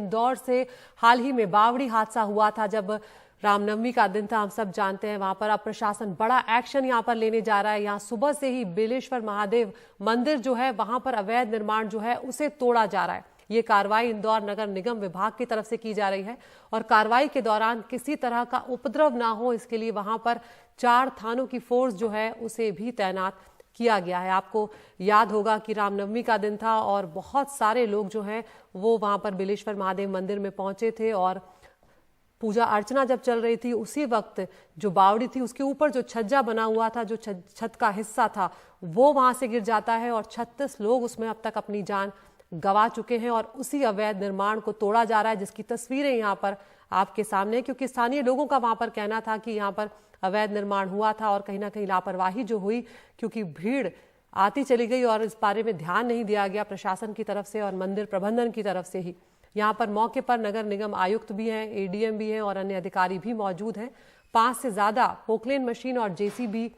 इंदौर से हाल ही में बावड़ी हादसा हुआ था, जब रामनवमी का दिन था, हम सब जानते हैं। वहां पर अब प्रशासन बड़ा एक्शन यहां पर लेने जा रहा है। यहां सुबह से ही बेलेश्वर महादेव मंदिर जो है वहां पर अवैध निर्माण जो है उसे तोड़ा जा रहा है। ये कार्रवाई इंदौर नगर निगम विभाग की तरफ से की जा रही है और कार्रवाई के दौरान किसी तरह का उपद्रव ना हो, इसके लिए वहां पर 4 थानों की फोर्स जो है उसे भी तैनात किया गया है। आपको याद होगा कि रामनवमी का दिन था और बहुत सारे लोग जो हैं वो वहां पर बेलेश्वर महादेव मंदिर में पहुंचे थे और पूजा अर्चना जब चल रही थी, उसी वक्त जो बावड़ी थी उसके ऊपर जो छज्जा बना हुआ था, जो छत का हिस्सा था, वो वहां से गिर जाता है और 36 लोग उसमें अब तक अपनी जान गंवा चुके हैं और उसी अवैध निर्माण को तोड़ा जा रहा है, जिसकी तस्वीरें यहाँ पर आपके सामने। क्योंकि स्थानीय लोगों का वहां पर कहना था कि यहाँ पर अवैध निर्माण हुआ था और कहीं ना कहीं लापरवाही जो हुई, क्योंकि भीड़ आती चली गई और इस बारे में ध्यान नहीं दिया गया प्रशासन की तरफ से और मंदिर प्रबंधन की तरफ से ही। यहाँ पर मौके पर नगर निगम आयुक्त भी हैं, एडीएम भी हैं और अन्य अधिकारी भी मौजूद हैं। 5 से ज्यादा पोकलेन मशीन और जेसीबी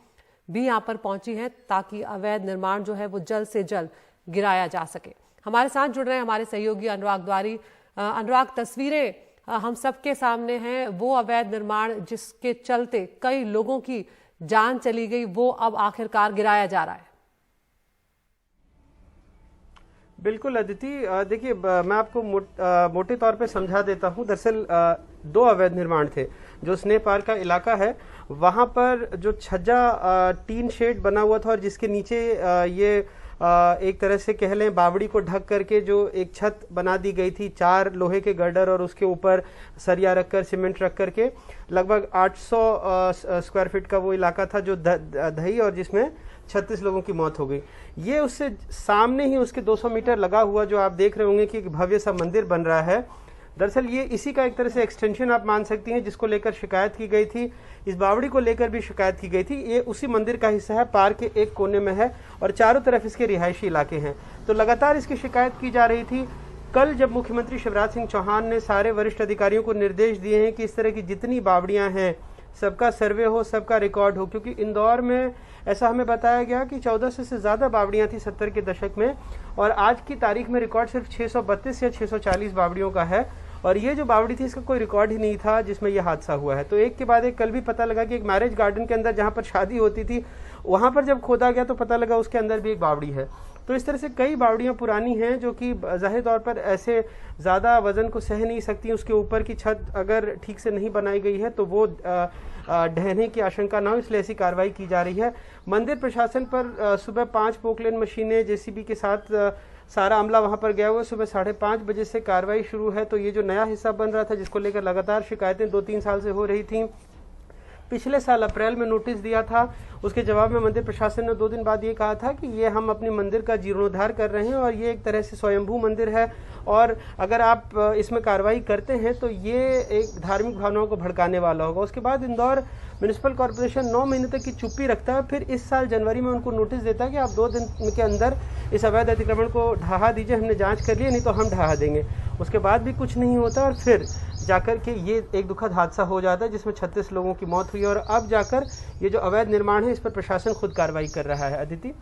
भी यहाँ पर पहुंची हैं ताकि अवैध निर्माण जो है वो जल्द से जल्द गिराया जा सके। हमारे साथ जुड़ रहे हैं हमारे सहयोगी अनुराग द्वारी। अनुराग, तस्वीरें हम सबके सामने हैं, वो अवैध निर्माण जिसके चलते कई लोगों की जान चली गई, वो अब आखिरकार गिराया जा रहा है। बिल्कुल अदिति, देखिए मैं आपको मोटे तौर पे समझा देता हूँ। दरअसल 2 अवैध निर्माण थे। जो स्नेह पार्क का इलाका है वहां पर जो छज्जा टीन शेड बना हुआ था और जिसके नीचे ये एक तरह से कह लें बावड़ी को ढक करके जो एक छत बना दी गई थी, 4 लोहे के गर्डर और उसके ऊपर सरिया रखकर, सीमेंट रख करके, लगभग 800 स्क्वायर फीट का वो इलाका था जो दही और जिसमें 36 लोगों की मौत हो गई। ये उससे सामने ही उसके 200 मीटर लगा हुआ जो आप देख रहे होंगे कि एक भव्य सा मंदिर बन रहा है। दरअसल ये इसी का एक तरह से एक्सटेंशन आप मान सकती हैं, जिसको लेकर शिकायत की गई थी। इस बावड़ी को लेकर भी शिकायत की गई थी। ये उसी मंदिर का हिस्सा है, पार्क के एक कोने में है और चारों तरफ इसके रिहायशी इलाके हैं। तो लगातार इसकी शिकायत की जा रही थी। कल जब मुख्यमंत्री शिवराज सिंह चौहान ने सारे वरिष्ठ अधिकारियों को निर्देश दिए हैं कि इस तरह की जितनी बावड़ियां हैं सबका सर्वे हो, सबका रिकॉर्ड हो, क्योंकि इंदौर में ऐसा हमें बताया गया कि 1400 से ज्यादा बावड़ियां थी 70 के दशक में और आज की तारीख में रिकॉर्ड सिर्फ 632 या 640 बावड़ियों का है। और ये जो बावड़ी थी इसका कोई रिकॉर्ड ही नहीं था जिसमें यह हादसा हुआ है। तो एक के बाद एक कल भी पता लगा कि एक मैरिज गार्डन के अंदर जहां पर शादी होती थी, वहां पर जब खोदा गया तो पता लगा उसके अंदर भी एक बावड़ी है। तो इस तरह से कई बावड़ियां पुरानी हैं जो कि जाहिर तौर पर ऐसे ज्यादा वजन को सह नहीं सकती। उसके ऊपर की छत अगर ठीक से नहीं बनाई गई है तो वो ढहने की आशंका ना हो, इसलिए ऐसी कार्रवाई की जा रही है। मंदिर प्रशासन पर सुबह 5 पोकलेन मशीनें जेसीबी के साथ सारा अमला वहां पर गया हुआ। सुबह 5:30 बजे से कार्रवाई शुरू है। तो ये जो नया हिस्सा बन रहा था जिसको लेकर लगातार शिकायतें 2-3 साल से हो रही थी, पिछले साल अप्रैल में नोटिस दिया था। उसके जवाब में मंदिर प्रशासन ने 2 दिन बाद ये कहा था कि ये हम अपने मंदिर का जीर्णोद्धार कर रहे हैं और ये एक तरह से स्वयंभू मंदिर है और अगर आप इसमें कार्रवाई करते हैं तो ये एक धार्मिक भावनाओं को भड़काने वाला होगा। उसके बाद इंदौर म्युनिसिपल कॉर्पोरेशन 9 महीने तक की चुप्पी रखता है। फिर इस साल जनवरी में उनको नोटिस देता है कि आप 2 दिन के अंदर इस अवैध अतिक्रमण को ढहा दीजिए, हमने जांच कर लिया, नहीं तो हम ढहा देंगे। उसके बाद भी कुछ नहीं होता और फिर जाकर के ये एक दुखद हादसा हो जाता है जिसमें 36 लोगों की मौत हुई और अब जाकर ये जो अवैध निर्माण है इस पर प्रशासन खुद कार्रवाई कर रहा है। अदिति।